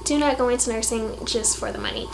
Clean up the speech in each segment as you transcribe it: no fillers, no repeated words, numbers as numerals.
do not go into nursing just for the money.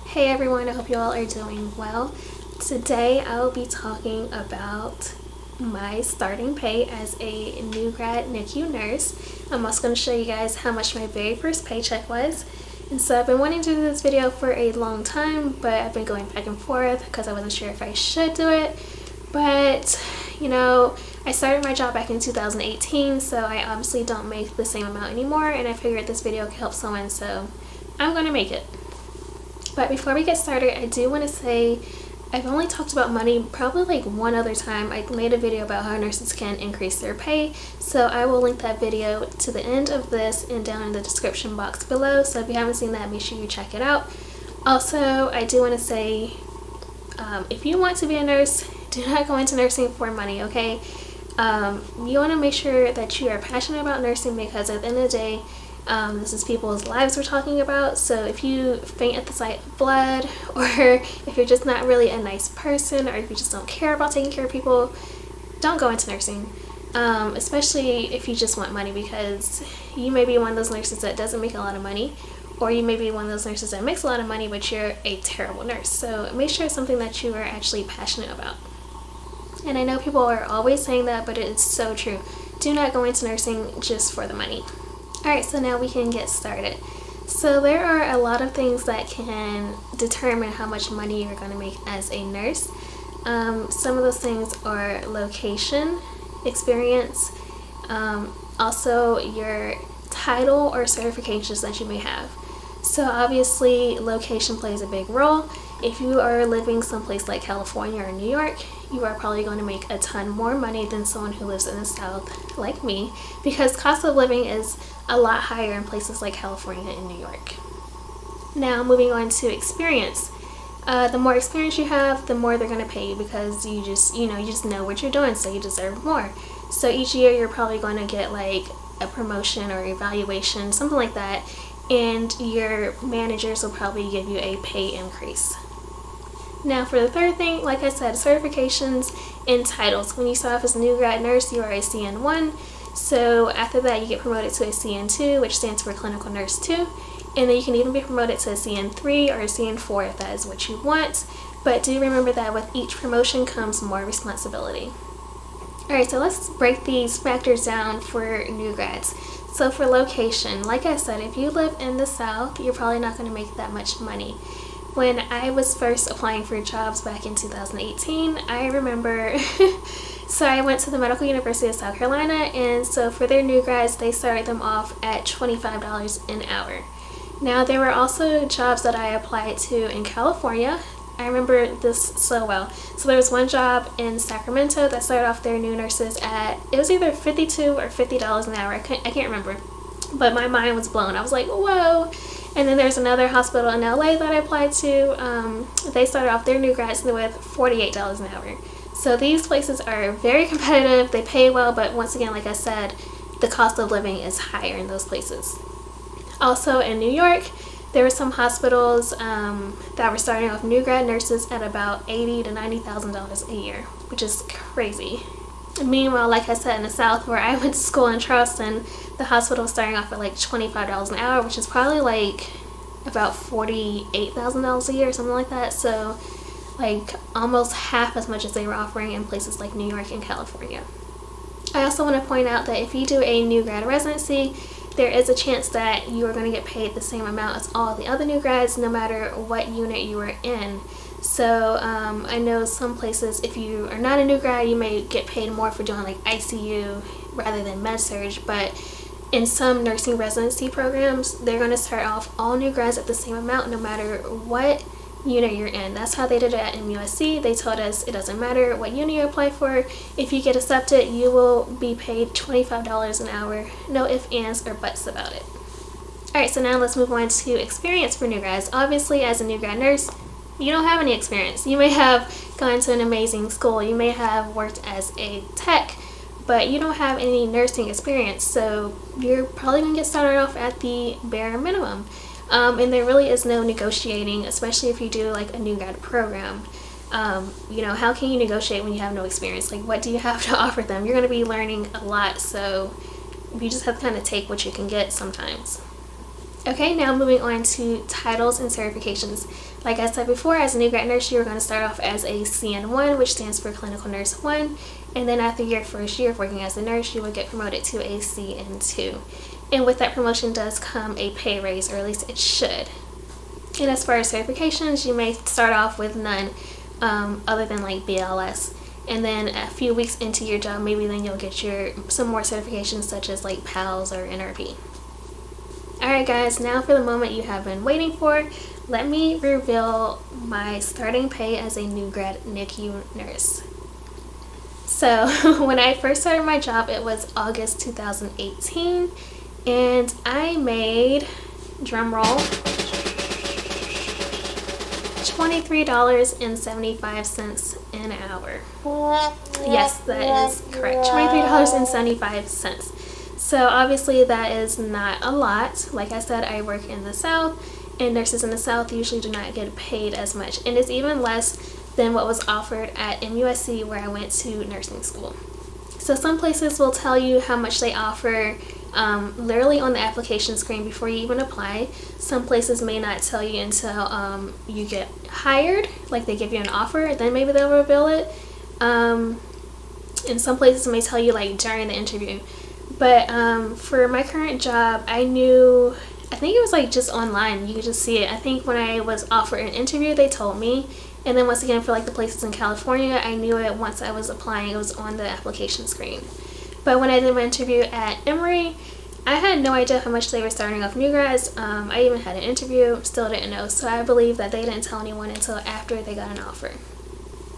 Hey everyone, I hope you all are doing well. Today I will be talking about my starting pay as a new grad NICU nurse. I'm also going to show you guys how much my very first paycheck was. And so I've been wanting to do this video for a long time, but I've been going back and forth because I wasn't sure if I should do it. But you know, I started my job back in 2018, so I obviously don't make the same amount anymore, and I figured this video could help someone, so I'm going to make it. But before we get started, I do want to say I've only talked about money probably like one other time. I made a video about how nurses can increase their pay, so I will link that video to the end of this and down in the description box below. So if you haven't seen that, make sure you check it out. Also, I do want to say if you want to be a nurse, do not go into nursing for money, okay? You want to make sure that you are passionate about nursing, because at the end of the day, this is people's lives we're talking about. So if you faint at the sight of blood, or if you're just not really a nice person, or if you just don't care about taking care of people, don't go into nursing, especially if you just want money, because you may be one of those nurses that doesn't make a lot of money, or you may be one of those nurses that makes a lot of money but you're a terrible nurse. So make sure it's something that you are actually passionate about. And I know people are always saying that, but it's so true. Do not go into nursing just for the money. Alright, so now we can get started. So there are a lot of things that can determine how much money you're going to make as a nurse. Some of those things are location, experience, also your title or certifications that you may have. So obviously location plays a big role. If you are living someplace like California or New York, you are probably going to make a ton more money than someone who lives in the South like me, because cost of living is a lot higher in places like California and New York. Now moving on to experience. The more experience you have, the more they're going to pay you, because you just know what you're doing, so you deserve more. So each year you're probably going to get like a promotion or evaluation, something like that, and your managers will probably give you a pay increase. Now for the third thing, like I said, certifications and titles. When you start off as a new grad nurse, you are a CN1. So after that, you get promoted to a CN2, which stands for Clinical Nurse 2. And then you can even be promoted to a CN3 or a CN4 if that is what you want. But do remember that with each promotion comes more responsibility. Alright, so let's break these factors down for new grads. So for location, like I said, if you live in the South, you're probably not going to make that much money. When I was first applying for jobs back in 2018, I remember so I went to the Medical University of South Carolina, and so for their new grads, they started them off at $25 an hour. Now there were also jobs that I applied to in California. I remember this so well. So there was one job in Sacramento that started off their new nurses at, it was either $52 or $50 an hour. I can't remember, but my mind was blown. I was like, whoa. And then there's another hospital in LA that I applied to. They started off their new grads with $48 an hour. So these places are very competitive. They pay well, but once again, like I said, the cost of living is higher in those places. Also in New York, there were some hospitals that were starting off new grad nurses at about $80,000 to $90,000 a year, which is crazy. Meanwhile, like I said, in the South, where I went to school in Charleston, the hospital was starting off at like $25 an hour, which is probably like about $48,000 a year, something like that. So like almost half as much as they were offering in places like New York and California. I also want to point out that if you do a new grad residency, there is a chance that you are going to get paid the same amount as all the other new grads, no matter what unit you are in. So I know some places, if you are not a new grad, you may get paid more for doing like ICU rather than med-surg, but in some nursing residency programs, they're going to start off all new grads at the same amount no matter what unit you're in. That's how they did it at MUSC. They told us it doesn't matter what unit you apply for. If you get accepted, you will be paid $25 an hour. No ifs, ands, or buts about it. Alright, so now let's move on to experience for new grads. Obviously, as a new grad nurse, you don't have any experience. You may have gone to an amazing school. You may have worked as a tech, but you don't have any nursing experience. So you're probably going to get started off at the bare minimum. And there really is no negotiating, especially if you do like a new grad program. You know, how can you negotiate when you have no experience? Like, what do you have to offer them? You're going to be learning a lot, so you just have to kind of take what you can get sometimes. Okay, now moving on to titles and certifications. Like I said before, as a new grad nurse, you're going to start off as a CN1, which stands for Clinical Nurse 1, and then after your first year of working as a nurse, you will get promoted to a CN2. And with that promotion does come a pay raise, or at least it should. And as far as certifications, you may start off with none other than like BLS. And then a few weeks into your job, maybe then you'll get some more certifications such as like PALS or NRP. Alright guys, now for the moment you have been waiting for, let me reveal my starting pay as a new grad NICU nurse. So when I first started my job, it was August 2018, and I made, drum roll, $23.75 an hour. Yes, that is correct, $23.75. So obviously that is not a lot. Like I said, I work in the South, and nurses in the South usually do not get paid as much, and it's even less than what was offered at MUSC, where I went to nursing school. So some places will tell you how much they offer literally on the application screen before you even apply. Some places may not tell you until you get hired, like they give you an offer, then maybe they'll reveal it. And some places may tell you like during the interview. But for my current job, I think it was like just online, you could just see it. I think when I was offered an interview, they told me. And then once again, for like the places in California, I knew it once I was applying, it was on the application screen. But when I did my interview at Emory, I had no idea how much they were starting off new grads. I even had an interview, still didn't know. So I believe that they didn't tell anyone until after they got an offer.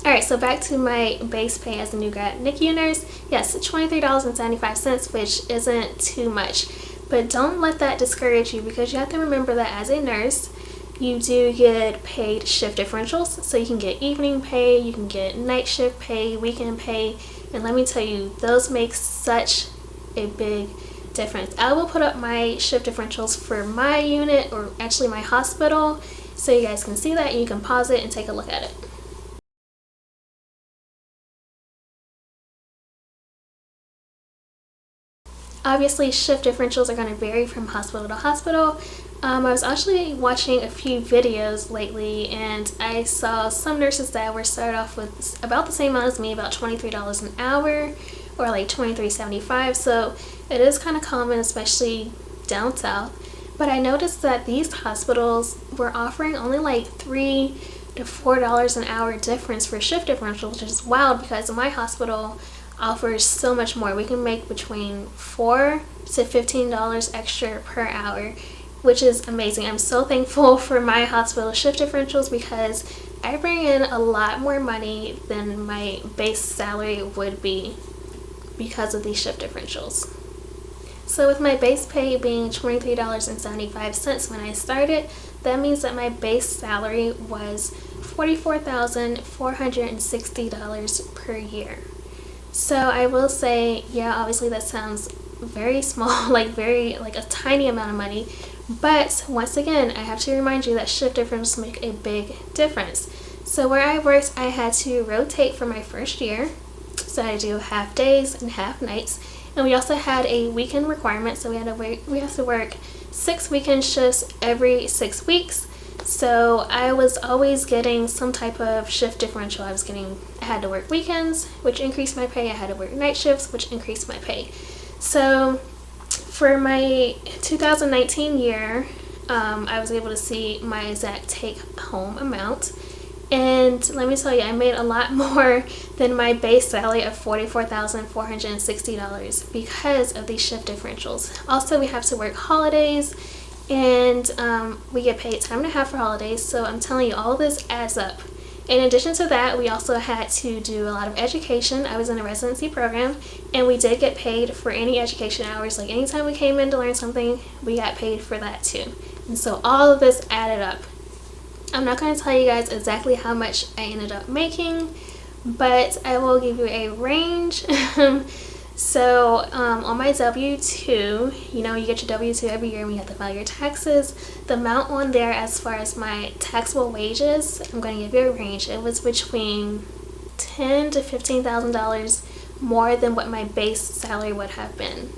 Alright, so back to my base pay as a new grad NICU nurse. Yes, $23.75, which isn't too much. But don't let that discourage you, because you have to remember that as a nurse, you do get paid shift differentials. So you can get evening pay, you can get night shift pay, weekend pay. And let me tell you, those make such a big difference. I will put up my shift differentials for my unit, or actually my hospital, so you guys can see that, and you can pause it and take a look at it. Obviously, shift differentials are going to vary from hospital to hospital. I was actually watching a few videos lately, and I saw some nurses that were started off with about the same amount as me, about $23 an hour, or like $23.75. So it is kind of common, especially down south. But I noticed that these hospitals were offering only like $3 to $4 an hour difference for shift differential, which is wild, because my hospital offers so much more. We can make between $4 to $15 extra per hour, which is amazing. I'm so thankful for my hospital shift differentials, because I bring in a lot more money than my base salary would be because of these shift differentials. So with my base pay being $23.75 when I started, that means that my base salary was $44,460 per year. So I will say, yeah, obviously that sounds very small, like a tiny amount of money. But once again, I have to remind you that shift differentials make a big difference. So where I worked, I had to rotate for my first year. So I do half days and half nights. And we also had a weekend requirement, so we had to work 6 weekend shifts every 6 weeks. So I was always getting some type of shift differential. I had to work weekends, which increased my pay. I had to work night shifts, which increased my pay. So for my 2019 year, I was able to see my exact take-home amount. And let me tell you, I made a lot more than my base salary of $44,460 because of these shift differentials. Also, we have to work holidays, and we get paid time and a half for holidays. So I'm telling you, all of this adds up. In addition to that, we also had to do a lot of education. I was in a residency program, and we did get paid for any education hours. Like anytime we came in to learn something, we got paid for that too. And so all of this added up. I'm not going to tell you guys exactly how much I ended up making, but I will give you a range. So on my W-2, you know, you get your W-2 every year when you have to file your taxes. The amount on there as far as my taxable wages, I'm going to give you a range. It was between $10,000 to $15,000 more than what my base salary would have been.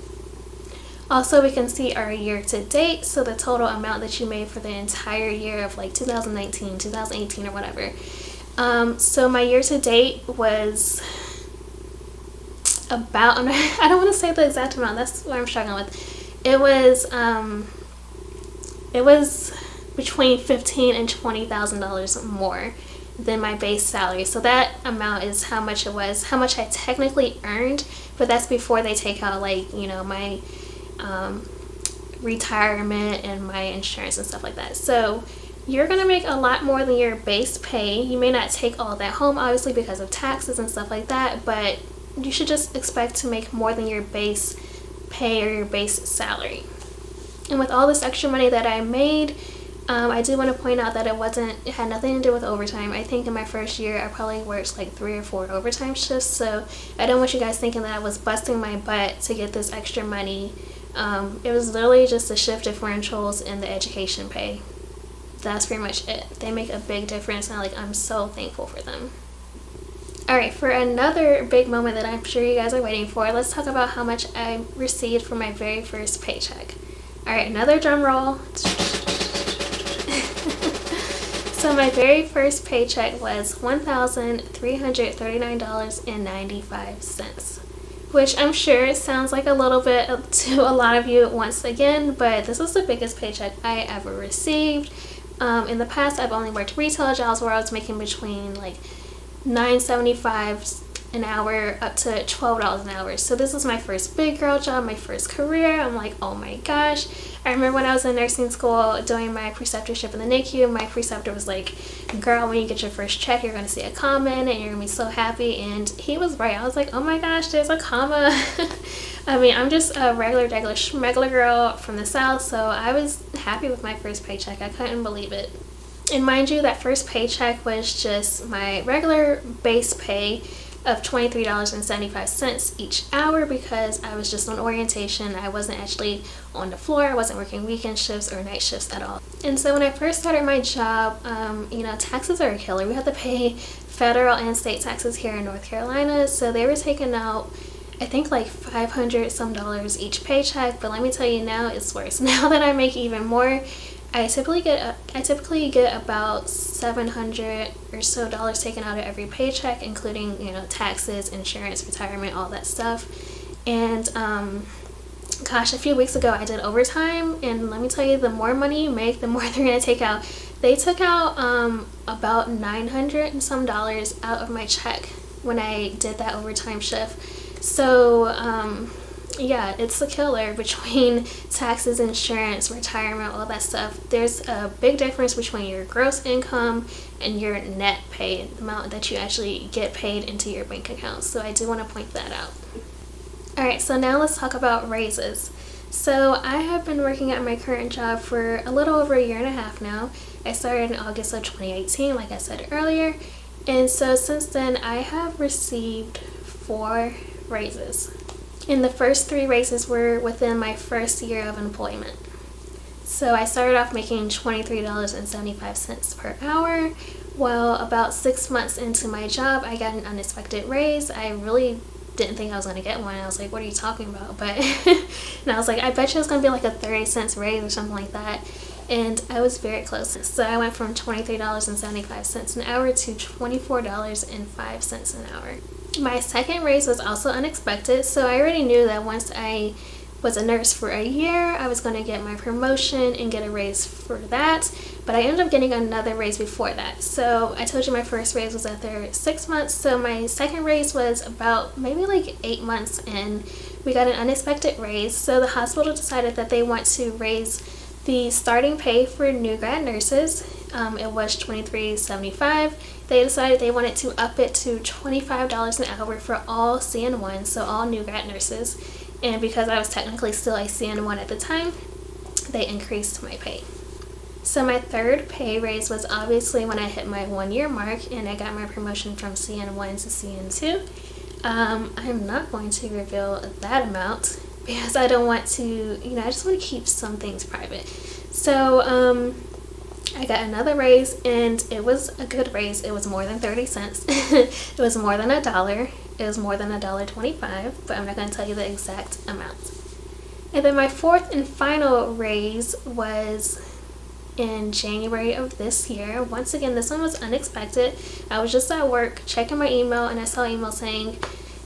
Also, we can see our year to date, so the total amount that you made for the entire year of like 2019, 2018 or whatever. So my year to date was about, I don't want to say the exact amount, that's what I'm struggling with. It was between $15,000 and $20,000 more than my base salary. So that amount is how much it was, how much I technically earned, but that's before they take out, like, you know, my retirement and my insurance and stuff like that. So you're gonna make a lot more than your base pay. You may not take all that home, obviously, because of taxes and stuff like that, but you should just expect to make more than your base pay or your base salary. And with all this extra money that I made, I do want to point out that it had nothing to do with overtime. I think in my first year I probably worked like 3 or 4 overtime shifts, so I don't want you guys thinking that I was busting my butt to get this extra money. It was literally just the shift differentials and the education pay. That's pretty much it. They make a big difference, and I'm so thankful for them. Alright, for another big moment that I'm sure you guys are waiting for, let's talk about how much I received for my very first paycheck. Alright, another drum roll. So my very first paycheck was $1,339.95, which I'm sure sounds like a little bit to a lot of you once again, but this was the biggest paycheck I ever received. In the past, I've only worked retail jobs where I was making between like $9.75 an hour up to $12 an hour. So this was my first big girl job, my first career. I'm like, oh my gosh. I remember when I was in nursing school doing my preceptorship in the NICU, my preceptor was like, girl, when you get your first check, you're going to see a comma in it and you're going to be so happy. And he was right. I was like, oh my gosh, there's a comma. I mean, I'm just a regular schmegular girl from the South, so I was happy with my first paycheck. I couldn't believe it. And mind you, that first paycheck was just my regular base pay of $23.75 each hour, because I was just on orientation. I wasn't actually on the floor. I wasn't working weekend shifts or night shifts at all. And so when I first started my job, you know, taxes are a killer. We have to pay federal and state taxes here in North Carolina, so they were taking out, I think, like $500 some each paycheck. But let me tell you, now it's worse. Now that I make even more, I typically get about $700 or so taken out of every paycheck, including, you know, taxes, insurance, retirement, all that stuff. And gosh, a few weeks ago I did overtime, and let me tell you, the more money you make, the more they're gonna take out. They took out about $900 and some out of my check when I did that overtime shift. So yeah, it's a killer between taxes, insurance, retirement, all that stuff. There's a big difference between your gross income and your net pay, the amount that you actually get paid into your bank account. So I do want to point that out. Alright, so now let's talk about raises. So I have been working at my current job for a little over 1.5 years now. I started in August of 2018, like I said earlier. And so since then, I have received 4 raises. And the first 3 raises were within my first year of employment. So I started off making $23.75 per hour. Well, about 6 months into my job, I got an unexpected raise. I really didn't think I was going to get one. I was like, what are you talking about? But and I was like, I bet you it's going to be like a 30-cent raise or something like that. And I was very close. So I went from $23.75 an hour to $24.05 an hour. My second raise was also unexpected, so I already knew that once I was a nurse for a year, I was going to get my promotion and get a raise for that, but I ended up getting another raise before that. So I told you my first raise was after 6 months, so my second raise was about maybe like 8 months in. We got an unexpected raise, so the hospital decided that they want to raise the starting pay for new grad nurses. It was $23.75. They decided they wanted to up it to $25 an hour for all CN1s, so all new grad nurses. And because I was technically still a CN1 at the time, they increased my pay. So my third pay raise was obviously when I hit my 1-year mark and I got my promotion from CN1 to CN2. I'm not going to reveal that amount because I don't want to, I just want to keep some things private. So I got another raise, and it was a good raise. It was more than 30 cents. It was more than $1. It was more than $1.25, but I'm not going to tell you the exact amount. And then my fourth and final raise was in January of this year. Once again, this one was unexpected. I was just at work checking my email, and I saw an email saying,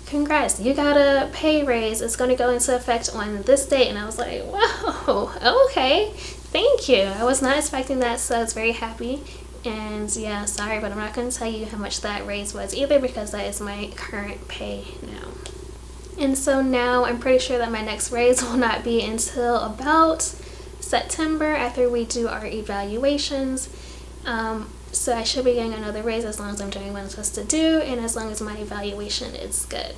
congrats, you got a pay raise. It's going to go into effect on this date. And I was like, whoa, okay, thank you. I was not expecting that, so I was very happy. And yeah, sorry, but I'm not going to tell you how much that raise was either, because that is my current pay now. And so now I'm pretty sure that my next raise will not be until about September, after we do our evaluations. So I should be getting another raise as long as I'm doing what I'm supposed to do, and as long as my evaluation is good.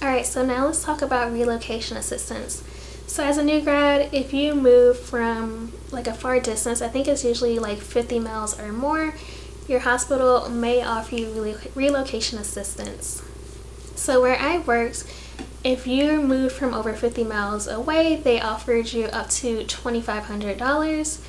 Alright, so now let's talk about relocation assistance. So as a new grad, if you move from like a far distance, I think it's usually like 50 miles or more, your hospital may offer you relocation assistance. So where I worked, if you moved from over 50 miles away, they offered you up to $2,500.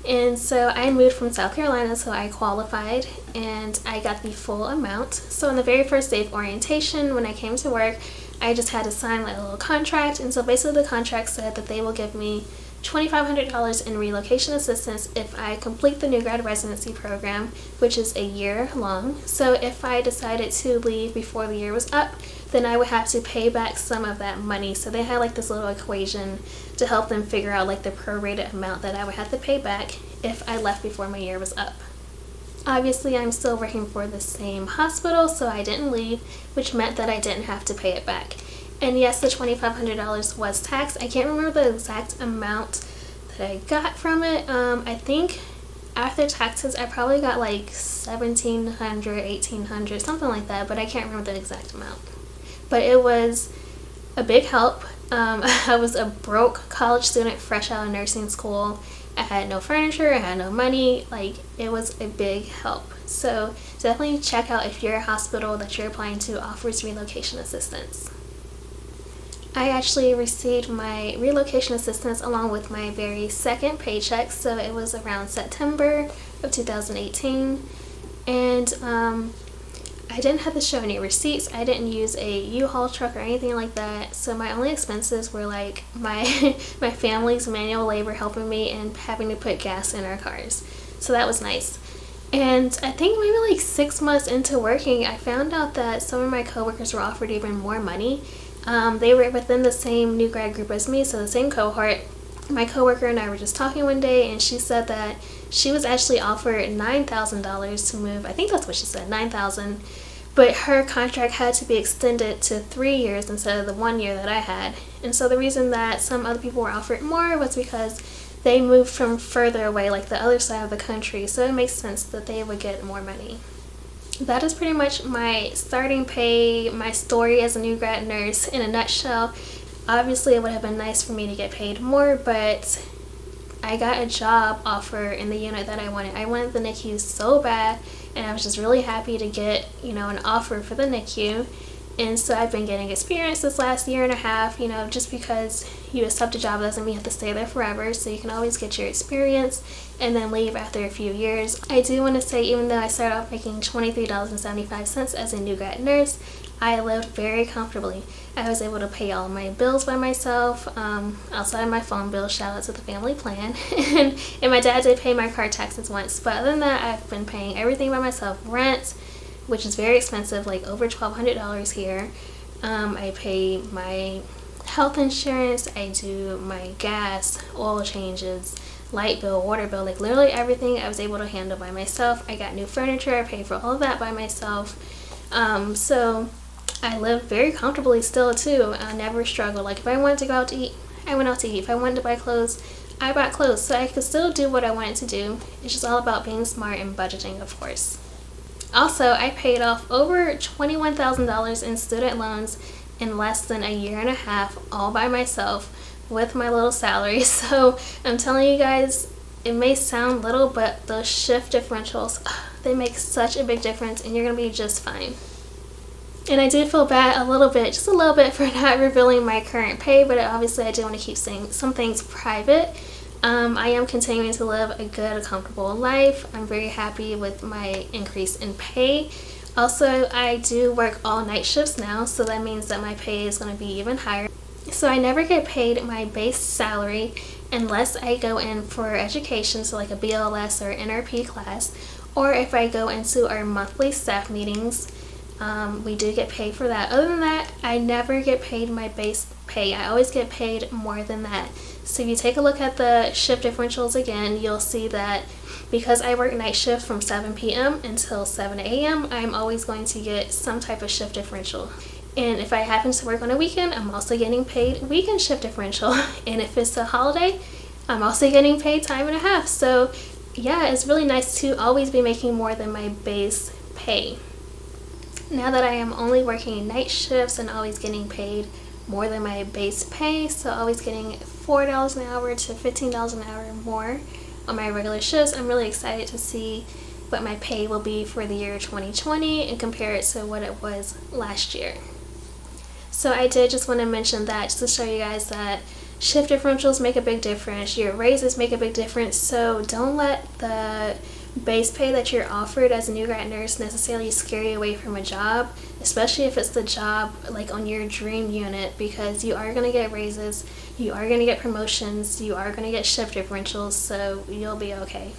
And so I moved from South Carolina, so I qualified and I got the full amount. So on the very first day of orientation, when I came to work, I just had to sign like a little contract. And so basically the contract said that they will give me $2,500 in relocation assistance if I complete the new grad residency program, which is a year long. So if I decided to leave before the year was up, then I would have to pay back some of that money. So they had like this little equation to help them figure out like the prorated amount that I would have to pay back if I left before my year was up. Obviously, I'm still working for the same hospital, so I didn't leave, which meant that I didn't have to pay it back. And yes, the $2,500 was taxed. I can't remember the exact amount that I got from it. I think after taxes, I probably got like $1,700, $1,800, something like that, but I can't remember the exact amount. But it was a big help. I was a broke college student fresh out of nursing school. I had no furniture, I had no money. Like, it was a big help. So definitely check out if your hospital that you're applying to offers relocation assistance. I actually received my relocation assistance along with my very second paycheck, so it was around September of 2018. And I didn't have to show any receipts. I didn't use a U-Haul truck or anything like that. So my only expenses were like my family's manual labor helping me and having to put gas in our cars. So that was nice. And I think maybe like 6 months into working, I found out that some of my coworkers were offered even more money. They were within the same new grad group as me, so the same cohort. My coworker and I were just talking one day, and she said that she was actually offered $9,000 to move. I think that's what she said, $9,000. But her contract had to be extended to 3 years instead of the 1 year that I had. And so the reason that some other people were offered more was because they moved from further away, like the other side of the country. So it makes sense that they would get more money. That is pretty much my starting pay, my story as a new grad nurse in a nutshell. Obviously, it would have been nice for me to get paid more, but I got a job offer in the unit that I wanted. I wanted the NICU so bad, and I was just really happy to get, an offer for the NICU. And so I've been getting experience this last year and a half, just because you accept a job doesn't mean you have to stay there forever. So you can always get your experience and then leave after a few years. I do want to say, even though I started off making $23.75 as a new grad nurse, I lived very comfortably. I was able to pay all my bills by myself, outside of my phone bill, shout out to the family plan. and my dad did pay my car taxes once, but other than that, I've been paying everything by myself. Rent, which is very expensive, like over $1,200 here. I pay my health insurance, I do my gas, oil changes, light bill, water bill, like literally everything I was able to handle by myself. I got new furniture, I paid for all of that by myself. So I live very comfortably still too. I never struggle. Like if I wanted to go out to eat, I went out to eat. If I wanted to buy clothes, I bought clothes. So I could still do what I wanted to do. It's just all about being smart and budgeting, of course. Also, I paid off over $21,000 in student loans in less than a year and a half, all by myself with my little salary. So I'm telling you guys, it may sound little, but those shift differentials, they make such a big difference, and you're gonna be just fine. And I did feel bad a little bit, just a little bit, for not revealing my current pay, but obviously I do want to keep saying some things private. I am continuing to live a good, comfortable life. I'm very happy with my increase in pay. Also, I do work all night shifts now, so that means that my pay is going to be even higher. So I never get paid my base salary unless I go in for education, so like a BLS or NRP class, or if I go into our monthly staff meetings. We do get paid for that. Other than that, I never get paid my base pay. I always get paid more than that. So if you take a look at the shift differentials again, you'll see that because I work night shift from 7 p.m. until 7 a.m., I'm always going to get some type of shift differential. And if I happen to work on a weekend, I'm also getting paid weekend shift differential. And if it's a holiday, I'm also getting paid time and a half. So yeah, it's really nice to always be making more than my base pay. Now that I am only working night shifts and always getting paid more than my base pay, so always getting $4 an hour to $15 an hour more on my regular shifts, I'm really excited to see what my pay will be for the year 2020 and compare it to what it was last year. So I did just want to mention that just to show you guys that shift differentials make a big difference, your raises make a big difference, so don't let the base pay that you're offered as a new grad nurse necessarily scare you away from a job, especially if it's the job like on your dream unit, because you are going to get raises, you are going to get promotions, you are going to get shift differentials, so you'll be okay.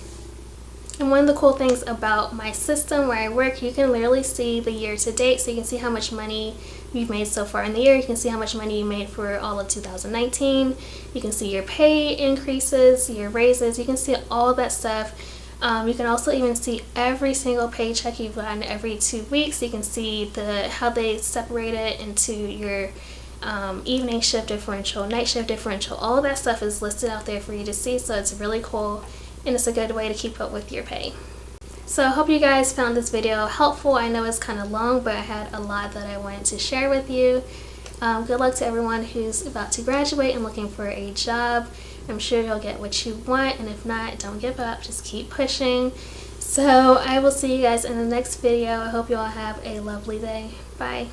And one of the cool things about my system where I work, you can literally see the year to date, so you can see how much money you've made so far in the year. You can see how much money you made for all of 2019. You can see your pay increases, your raises, you can see all that stuff. You can also even see every single paycheck you've gotten every 2 weeks. You can see how they separate it into your evening shift differential, night shift differential. All that stuff is listed out there for you to see, so it's really cool and it's a good way to keep up with your pay. So I hope you guys found this video helpful. I know it's kind of long, but I had a lot that I wanted to share with you. Good luck to everyone who's about to graduate and looking for a job. I'm sure you'll get what you want, and if not, don't give up, just keep pushing. So I will see you guys in the next video. I hope you all have a lovely day. Bye.